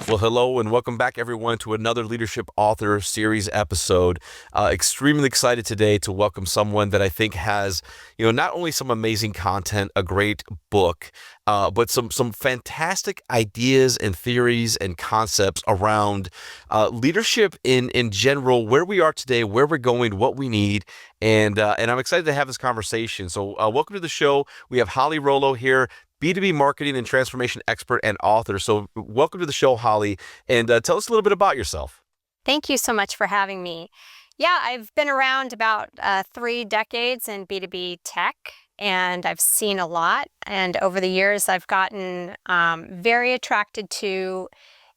Well, hello and welcome back, everyone, to another Leadership Author Series episode. Extremely excited today to welcome someone that I think has, not only some amazing content, a great book, but some fantastic ideas and theories and concepts around leadership in general, where we are today, where we're going, what we need, and I'm excited to have this conversation. So, welcome to the show. We have Holly Rollo here. B2B marketing and transformation expert and author. So welcome to the show, Holly, and tell us a little bit about yourself. Thank you so much for having me. Yeah, I've been around about 3 decades in B2B tech, and I've seen a lot. And over the years, I've gotten very attracted to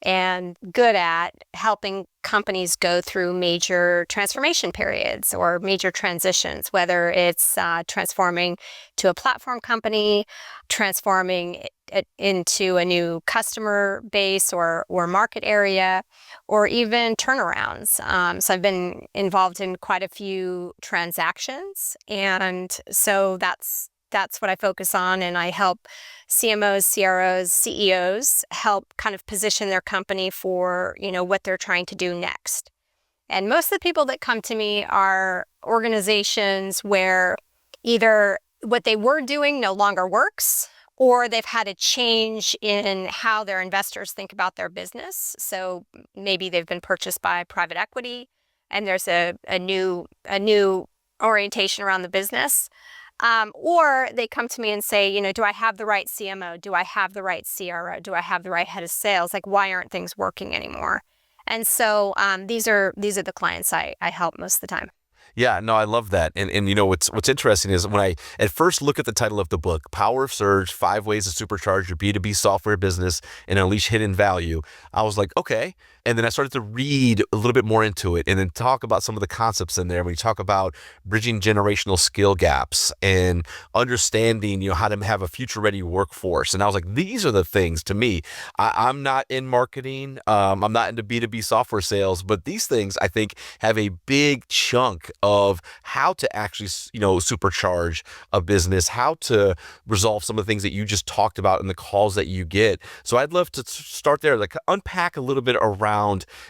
and good at helping companies go through major transformation periods or major transitions, whether it's transforming to a platform company, transforming it into a new customer base or market area, or even turnarounds. So I've been involved in quite a few transactions, and so that's what I focus on, and I help CMOs, CROs, CEOs help kind of position their company for, what they're trying to do next. And most of the people that come to me are organizations where either what they were doing no longer works, or they've had a change in how their investors think about their business. So maybe they've been purchased by private equity and there's a new orientation around the business. Or they come to me and say, do I have the right CMO? Do I have the right CRO? Do I have the right head of sales? Like, why aren't things working anymore? And so these are the clients I help most of the time. Yeah, no, I love that. And what's interesting is when I at first look at the title of the book, Power of Surge, 5 Ways to Supercharge Your B2B Software Business and Unleash Hidden Value, I was like, okay. And then I started to read a little bit more into it and then talk about some of the concepts in there. When you talk about bridging generational skill gaps and understanding, how to have a future-ready workforce. And I was like, these are the things to me. I'm not in marketing. I'm not into B2B software sales, but these things I think have a big chunk of how to actually, supercharge a business, how to resolve some of the things that you just talked about in the calls that you get. So I'd love to start there, like unpack a little bit around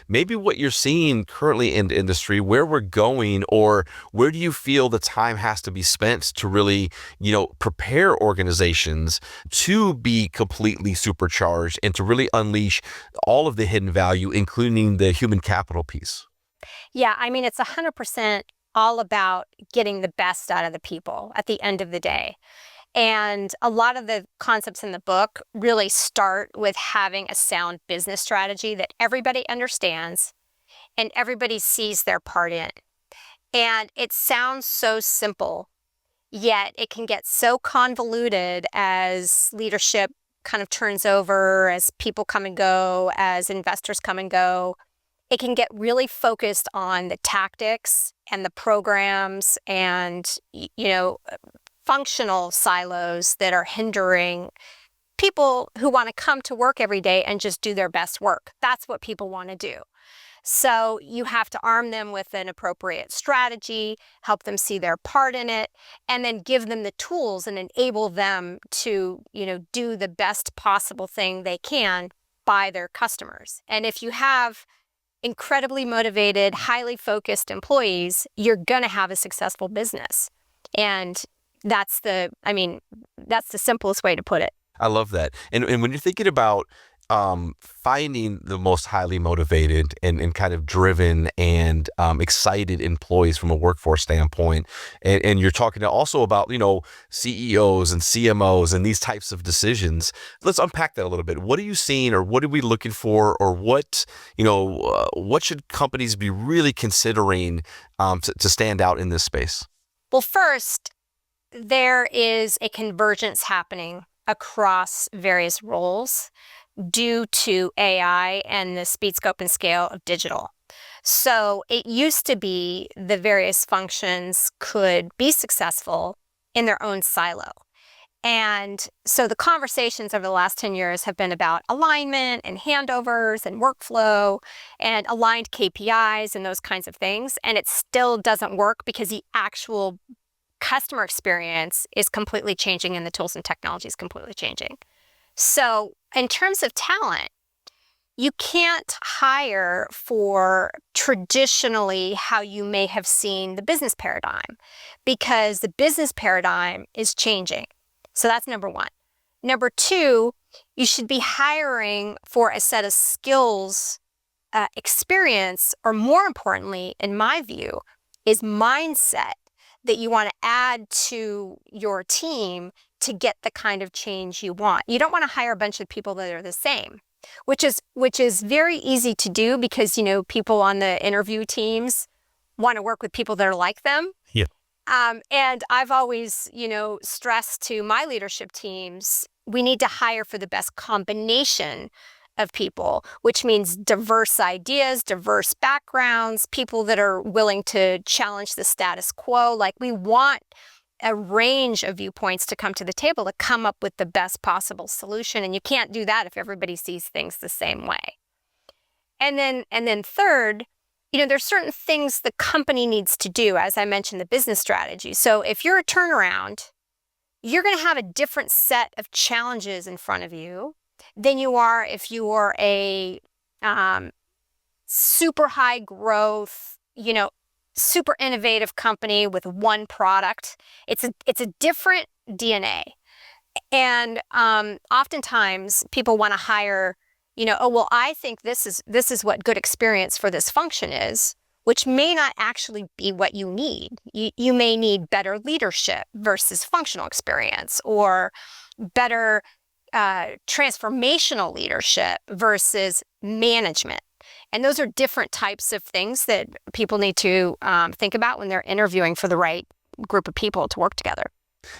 maybe what you're seeing currently in the industry, where we're going, or where do you feel the time has to be spent to really, prepare organizations to be completely supercharged and to really unleash all of the hidden value, including the human capital piece. Yeah, I mean, it's 100% all about getting the best out of the people at the end of the day. And a lot of the concepts in the book really start with having a sound business strategy that everybody understands and everybody sees their part in. And it sounds so simple, yet it can get so convoluted as leadership kind of turns over, as people come and go, as investors come and go. It can get really focused on the tactics and the programs and, functional silos that are hindering people who want to come to work every day and just do their best work. That's what people want to do. So you have to arm them with an appropriate strategy, help them see their part in it, and then give them the tools and enable them to, do the best possible thing they can by their customers. And if you have incredibly motivated, highly focused employees, you're going to have a successful business. And that's the simplest way to put it. I love that. And when you're thinking about finding the most highly motivated and kind of driven and excited employees from a workforce standpoint, and you're talking also about, CEOs and CMOs and these types of decisions, let's unpack that a little bit. What are you seeing, or what are we looking for, or what should companies be really considering to stand out in this space? Well, first, there is a convergence happening across various roles due to AI and the speed, scope, and scale of digital. So it used to be the various functions could be successful in their own silo. And so the conversations over the last 10 years have been about alignment and handovers and workflow and aligned KPIs and those kinds of things. And it still doesn't work because the actual customer experience is completely changing and the tools and technology is completely changing. So in terms of talent, you can't hire for traditionally how you may have seen the business paradigm because the business paradigm is changing. So that's number one. Number two, you should be hiring for a set of skills, experience, or more importantly, in my view, is mindset that you want to add to your team to get the kind of change you want. You don't want to hire a bunch of people that are the same, which is very easy to do because, people on the interview teams want to work with people that are like them. Yeah. And I've always, stressed to my leadership teams, we need to hire for the best combination of people, which means diverse ideas, diverse backgrounds, people that are willing to challenge the status quo. Like we want a range of viewpoints to come to the table to come up with the best possible solution. And you can't do that if everybody sees things the same way. And then third, there's certain things the company needs to do, as I mentioned, the business strategy. So if you're a turnaround, you're going to have a different set of challenges in front of you than you are if you are a super high growth, super innovative company with one product. It's a different DNA. And oftentimes people want to hire, oh, well, I think this is what good experience for this function is, which may not actually be what you need. You may need better leadership versus functional experience, or better transformational leadership versus management. And those are different types of things that people need to think about when they're interviewing for the right group of people to work together.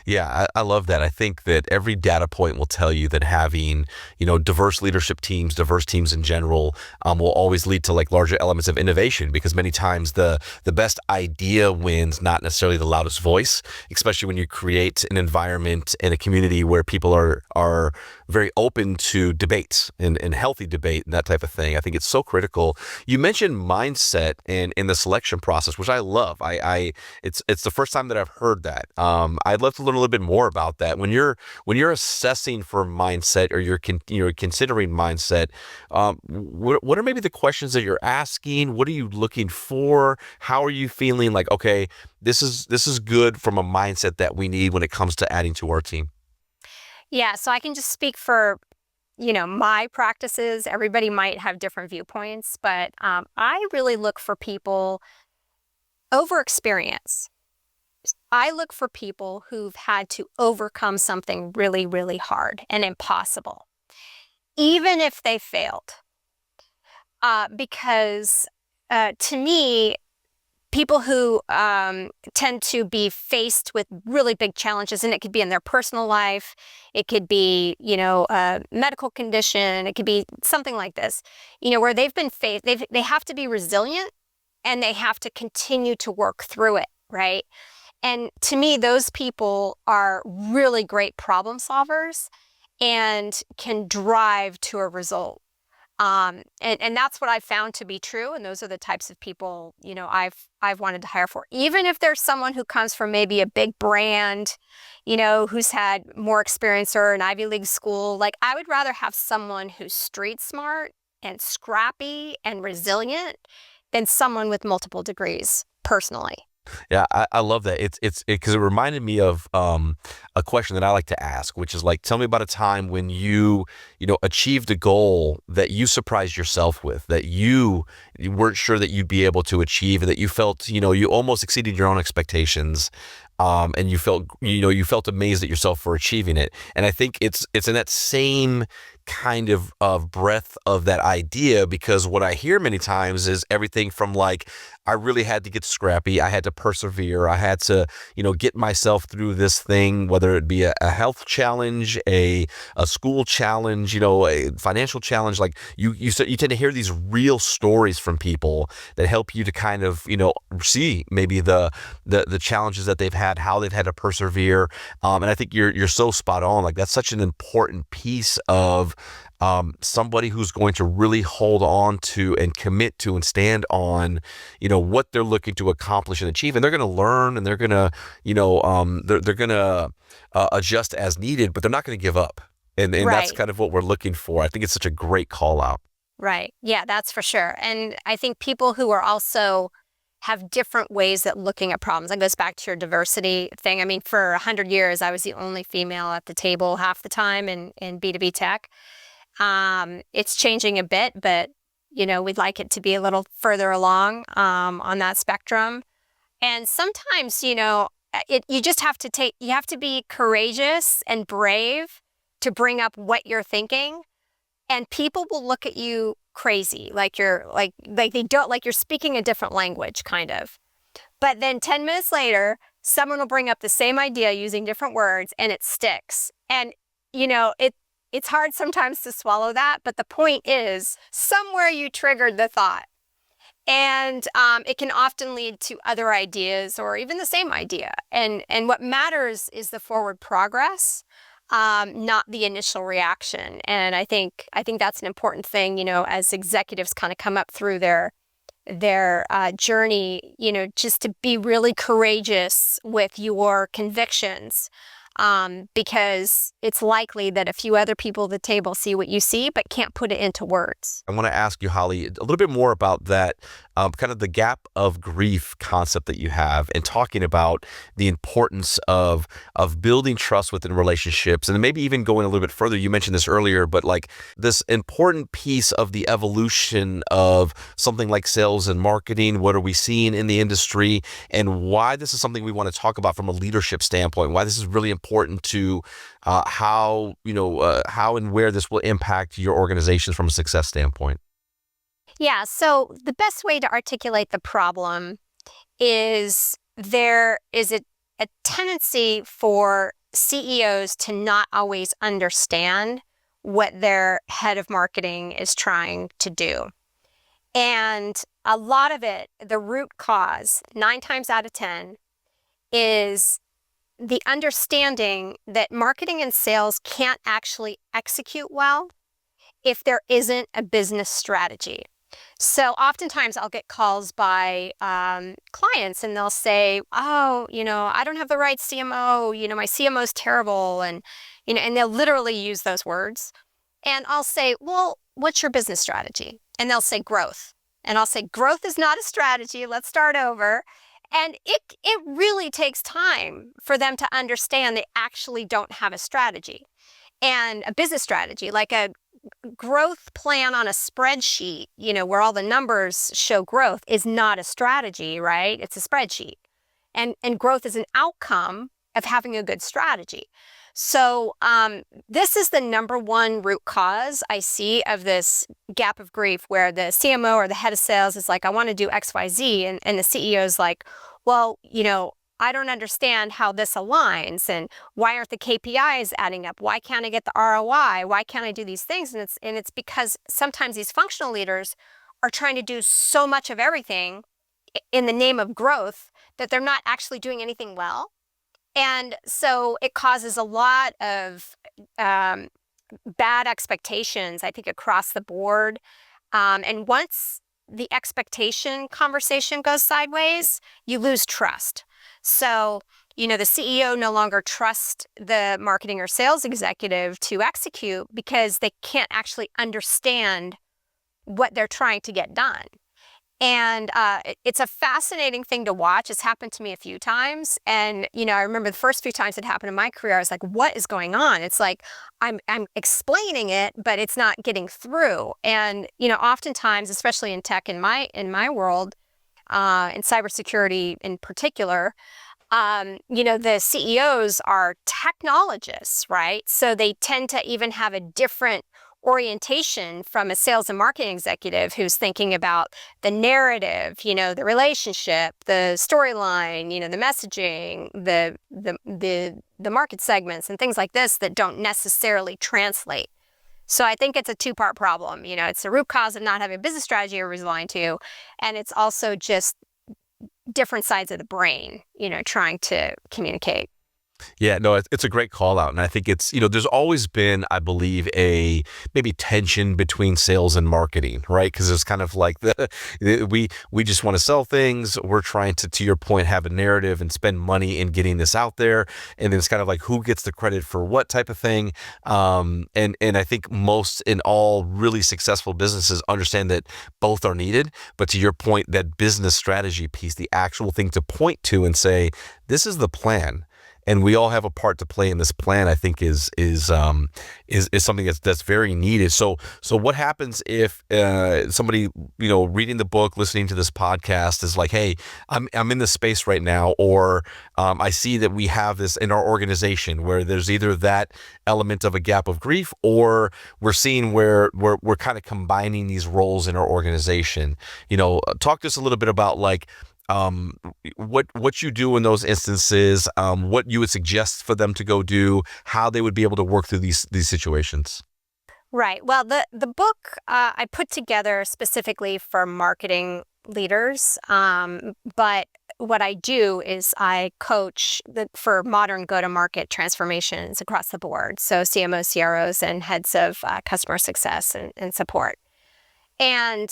Yeah, I love that. I think that every data point will tell you that having, diverse leadership teams, diverse teams in general, will always lead to like larger elements of innovation, because many times the best idea wins, not necessarily the loudest voice, especially when you create an environment and a community where people are very open to debate and healthy debate and that type of thing. I think it's so critical. You mentioned mindset in the selection process, which I love. It's the first time that I've heard that. I'd love to learn a little bit more about that. When you're assessing for mindset, or you're considering mindset, what are maybe the questions that you're asking? What are you looking for? How are you feeling like, okay, this is good from a mindset that we need when it comes to adding to our team? Yeah, so I can just speak for, my practices. Everybody might have different viewpoints, but I really look for people over experience. I look for people who've had to overcome something really, really hard and impossible, even if they failed. Because to me, people who tend to be faced with really big challenges, and it could be in their personal life, it could be, a medical condition, it could be something like this, where they've been faced, they have to be resilient and they have to continue to work through it, right? And to me, those people are really great problem solvers and can drive to a result. And that's what I've found to be true. And those are the types of people, I've wanted to hire for. Even if there's someone who comes from maybe a big brand, who's had more experience, or an Ivy League school, like I would rather have someone who's street smart and scrappy and resilient than someone with multiple degrees, personally. Yeah, I love that. It's because it reminded me of a question that I like to ask, which is like, tell me about a time when you achieved a goal that you surprised yourself with, that you weren't sure that you'd be able to achieve, and that you felt, you almost exceeded your own expectations. And you felt amazed at yourself for achieving it. And I think it's in that same kind of breadth of that idea, because what I hear many times is everything from like, I really had to get scrappy, I had to persevere, I had to, get myself through this thing, whether it be a health challenge, a school challenge, a financial challenge. Like you tend to hear these real stories from people that help you to kind of, see maybe the challenges that they've had, how they've had to persevere. And I think you're so spot on. Like that's such an important piece of somebody who's going to really hold on to and commit to and stand on, what they're looking to accomplish and achieve. And they're going to learn, and they're going to, they're going to adjust as needed, but they're not going to give up. And that's Right. kind of what we're looking for. I think it's such a great call out. Right. Yeah, that's for sure. And I think people who are also have different ways at looking at problems. That goes back to your diversity thing. I mean, for 100 years, I was the only female at the table half the time in B2B tech. It's changing a bit, but we'd like it to be a little further along on that spectrum. And sometimes, you just have to you have to be courageous and brave to bring up what you're thinking, and people will look at you crazy, like you're like they don't like you're speaking a different language, kind of. But then 10 minutes later, someone will bring up the same idea using different words and it sticks. And it's hard sometimes to swallow that, but the point is somewhere you triggered the thought. And it can often lead to other ideas or even the same idea. And what matters is the forward progress, not the initial reaction. And I think that's an important thing, as executives kind of come up through their journey, just to be really courageous with your convictions, because it's likely that a few other people at the table see what you see but can't put it into words. I want to ask you, Holly, a little bit more about that, kind of the gap of grief concept that you have, and talking about the importance of building trust within relationships, and maybe even going a little bit further. You mentioned this earlier, but like this important piece of the evolution of something like sales and marketing. What are we seeing in the industry, and why this is something we want to talk about from a leadership standpoint? Why this is really important to how and where this will impact your organizations from a success standpoint. Yeah, so the best way to articulate the problem is there is a tendency for CEOs to not always understand what their head of marketing is trying to do. And a lot of it, the root cause, 9 times out of 10, is the understanding that marketing and sales can't actually execute well if there isn't a business strategy. So oftentimes I'll get calls by clients and they'll say, oh, I don't have the right CMO, my CMO is terrible. And they'll literally use those words. And I'll say, well, what's your business strategy? And they'll say growth. And I'll say, growth is not a strategy. Let's start over. And it really takes time for them to understand they actually don't have a strategy and a business strategy, like a growth plan on a spreadsheet, where all the numbers show growth, is not a strategy, right? It's a spreadsheet. And growth is an outcome of having a good strategy. So this is the number one root cause I see of this gap of grief, where the CMO or the head of sales is like, I want to do X, Y, Z. And the CEO is like, well, I don't understand how this aligns, and why aren't the KPIs adding up? Why can't I get the ROI? Why can't I do these things? And it's because sometimes these functional leaders are trying to do so much of everything in the name of growth that they're not actually doing anything well. And so it causes a lot of bad expectations, I think, across the board. And once the expectation conversation goes sideways, you lose trust. So, the CEO no longer trusts the marketing or sales executive to execute because they can't actually understand what they're trying to get done. And it's a fascinating thing to watch. It's happened to me a few times. And, I remember the first few times it happened in my career, I was like, what is going on? It's like, I'm explaining it, but it's not getting through. And, oftentimes, especially in tech, in my world, in cybersecurity in particular, the CEOs are technologists, right? So they tend to even have a different orientation from a sales and marketing executive who's thinking about the narrative, the relationship, the storyline, the messaging, the market segments and things like this that don't necessarily translate. So I think it's a two-part problem. It's the root cause of not having a business strategy or relying to, and it's also just different sides of the brain, trying to communicate. Yeah, no, it's a great call out. And I think it's, there's always been, I believe, a maybe tension between sales and marketing, right? Because it's kind of like we just want to sell things. We're trying to your point, have a narrative and spend money in getting this out there. And then it's kind of like who gets the credit for what type of thing. And I think most in all really successful businesses understand that both are needed. But to your point, that business strategy piece, the actual thing to point to and say, this is the plan, and we all have a part to play in this plan, I think is something that's very needed. So what happens if somebody, reading the book, listening to this podcast is like, hey, I'm in this space right now, or I see that we have this in our organization where there's either that element of a gap of grief, or we're seeing where we're kind of combining these roles in our organization. Talk to us a little bit about like um, what you do in those instances, what you would suggest for them to go do, how they would be able to work through these situations. Right. Well, the book I put together specifically for marketing leaders, but what I do is I coach for modern go-to-market transformations across the board. So CMOs, CROs, and heads of customer success and support. And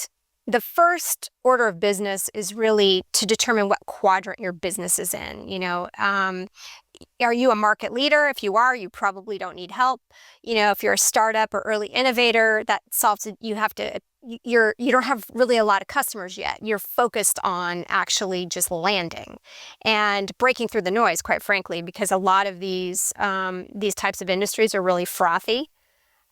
the first order of business is really to determine what quadrant your business is in. Are you a market leader? If you are, you probably don't need help. If you're a startup or early innovator, that solves it. You don't have really a lot of customers yet. You're focused on actually just landing and breaking through the noise, quite frankly, because a lot of these types of industries are really frothy.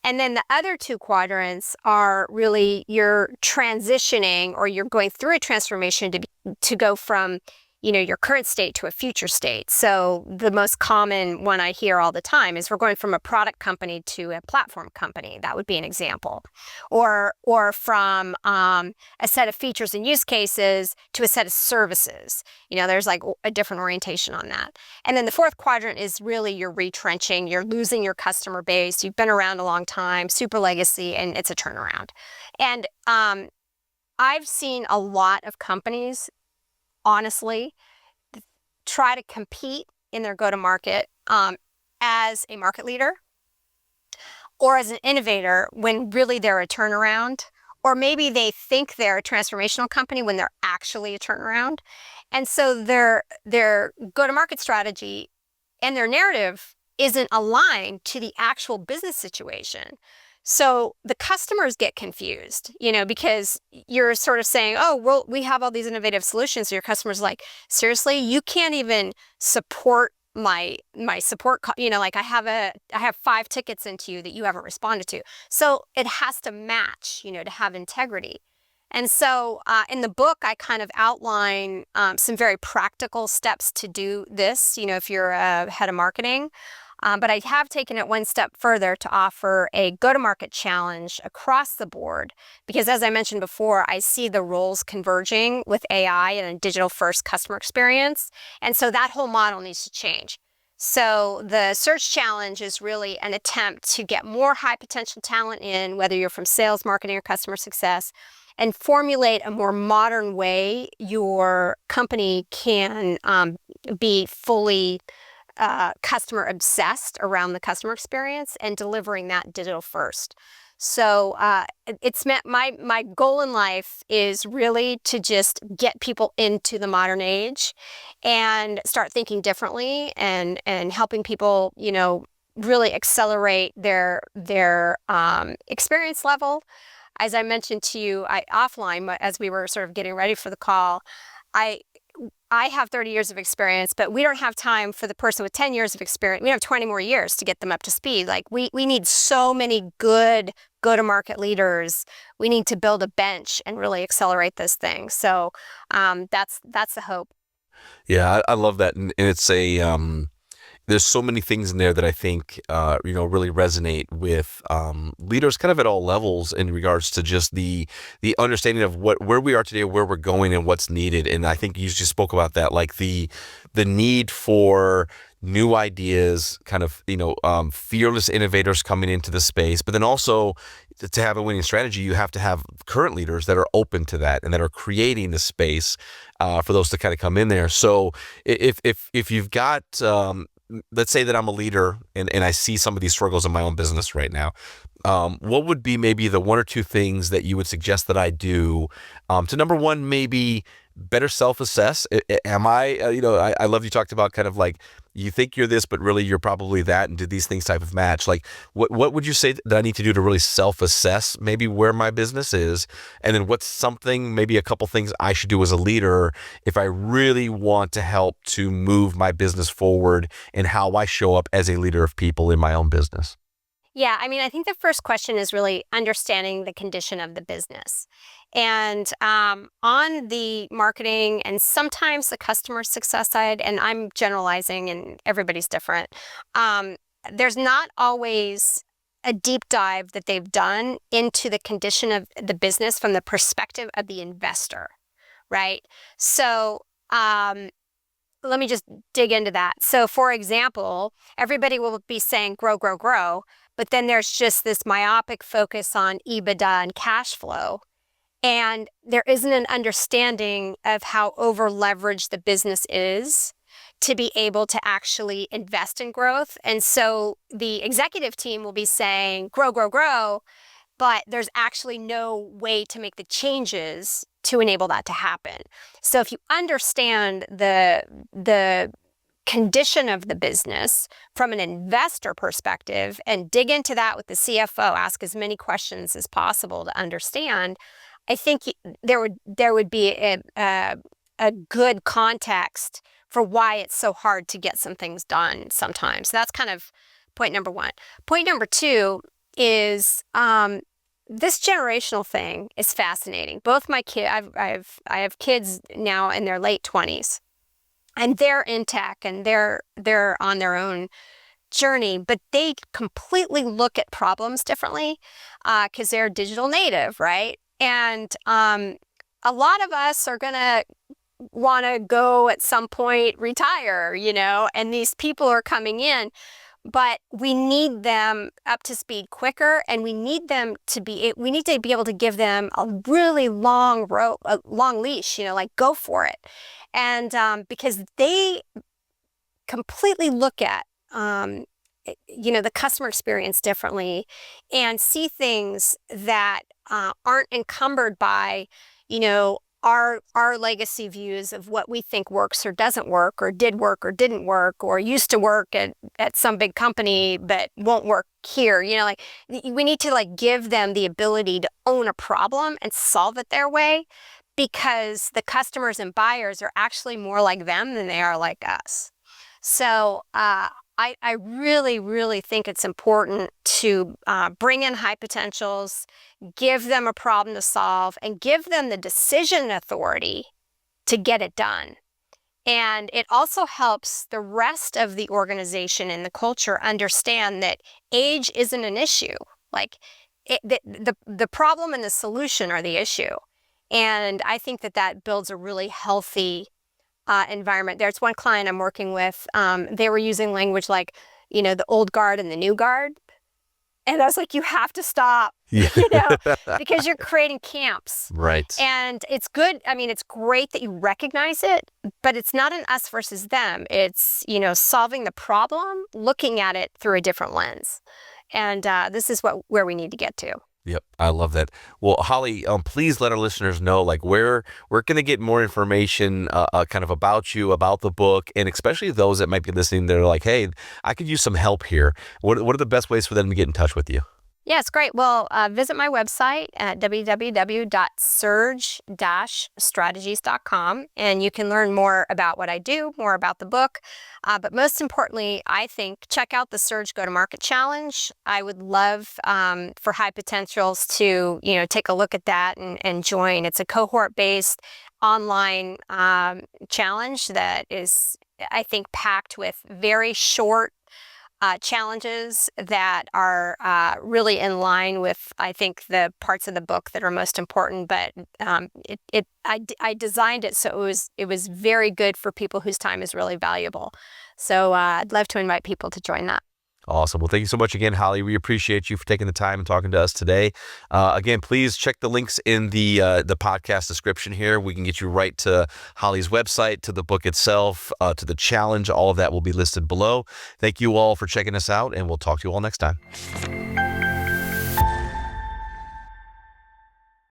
And then the other two quadrants are really you're transitioning, or you're going through a transformation to go from, your current state to a future state. So the most common one I hear all the time is we're going from a product company to a platform company. That would be an example. Or from a set of features and use cases to a set of services. There's like a different orientation on that. And then the fourth quadrant is really you're retrenching, you're losing your customer base, you've been around a long time, super legacy, and it's a turnaround. And I've seen a lot of companies, honestly, try to compete in their go-to-market as a market leader or as an innovator when really they're a turnaround, or maybe they think they're a transformational company when they're actually a turnaround. And so their go-to-market strategy and their narrative isn't aligned to the actual business situation. So the customers get confused, because you're sort of saying, oh, well, we have all these innovative solutions. So your customer's like, seriously, you can't even support my support, like I have 5 tickets into you that you haven't responded to. So it has to match, to have integrity. And so in the book, I kind of outline some very practical steps to do this, if you're a head of marketing. But I have taken it one step further to offer a go-to-market challenge across the board, because as I mentioned before, I see the roles converging with AI and a digital-first customer experience. And so that whole model needs to change. So the search challenge is really an attempt to get more high potential talent in, whether you're from sales, marketing, or customer success, and formulate a more modern way your company can be fully customer obsessed around the customer experience and delivering that digital first. So it's meant my goal in life is really to just get people into the modern age and start thinking differently and helping people, really accelerate their experience level. As I mentioned to you, offline, as we were sort of getting ready for the call, I have 30 years of experience, but we don't have time for the person with 10 years of experience. We have 20 more years to get them up to speed. Like we need so many good go-to-market leaders. We need to build a bench and really accelerate this thing. So that's the hope. Yeah, I love that, and it's there's so many things in there that I think really resonate with leaders kind of at all levels in regards to just the understanding of where we are today, where we're going, and what's needed. And I think you just spoke about that, like the need for new ideas, kind of fearless innovators coming into the space, but then also to have a winning strategy, you have to have current leaders that are open to that and that are creating the space for those to kind of come in there. So if you've got let's say that I'm a leader and I see some of these struggles in my own business right now. What would be maybe the one or two things that you would suggest that I do to number one, maybe better self-assess? Am I, I love you talked about kind of like you think you're this, but really you're probably that, and do these things type of match? Like, what would you say that I need to do to really self-assess maybe where my business is, and then what's something, maybe a couple things I should do as a leader if I really want to help to move my business forward and how I show up as a leader of people in my own business? Yeah, I mean, I think the first question is really understanding the condition of the business. And on the marketing and sometimes the customer success side, and I'm generalizing and everybody's different, um, there's not always a deep dive that they've done into the condition of the business from the perspective of the investor, right? So, let me just dig into that. So, for example, everybody will be saying grow, grow, grow, but then there's just this myopic focus on EBITDA and cash flow. And there isn't an understanding of how over leveraged the business is to be able to actually invest in growth. And so the executive team will be saying grow, grow, grow, but there's actually no way to make the changes to enable that to happen. So if you understand the condition of the business from an investor perspective and dig into that with the CFO, ask as many questions as possible to understand, I think there would be a good context for why it's so hard to get some things done sometimes. So that's kind of point number one. Point number two is this generational thing is fascinating. Both my kids, I have kids now in their late 20s, and they're in tech and they're on their own journey, but they completely look at problems differently because they're digital native, right? And a lot of us are gonna want to go at some point retire, and these people are coming in, but we need them up to speed quicker, and we need to be able to give them a really long rope, a long leash, like go for it. And because they completely look at the customer experience differently and see things that aren't encumbered by our legacy views of what we think works or doesn't work or did work or didn't work or used to work at some big company but won't work here. Like we need to give them the ability to own a problem and solve it their way, because the customers and buyers are actually more like them than they are like us. So I really, really think it's important to bring in high potentials, give them a problem to solve, and give them the decision authority to get it done. And it also helps the rest of the organization and the culture understand that age isn't an issue. Like the problem and the solution are the issue. And I think that builds a really healthy environment. There's one client I'm working with. They were using language like, the old guard and the new guard. And I was like, you have to stop, Yeah. because you're creating camps. Right. And it's good. I mean, it's great that you recognize it, but it's not an us versus them. It's, solving the problem, looking at it through a different lens. And this is where we need to get to. Yep, I love that. Well, Holly, please let our listeners know where we're going to get more information, kind of about you, about the book, and especially those that might be listening. They're like, "Hey, I could use some help here." What are the best ways for them to get in touch with you? Yeah, it's great. Well, visit my website at www.surge-strategies.com, and you can learn more about what I do, more about the book. But most importantly, I think check out the Surge Go-to-Market Challenge. I would love for high potentials to, take a look at that and join. It's a cohort-based online challenge that is, I think, packed with very short challenges that are really in line with, I think, the parts of the book that are most important. But I designed it so it was very good for people whose time is really valuable. So I'd love to invite people to join that. Awesome. Well, thank you so much again, Holly. We appreciate you for taking the time and talking to us today. Again, please check the links in the podcast description here. We can get you right to Holly's website, to the book itself, to the challenge. All of that will be listed below. Thank you all for checking us out, and we'll talk to you all next time.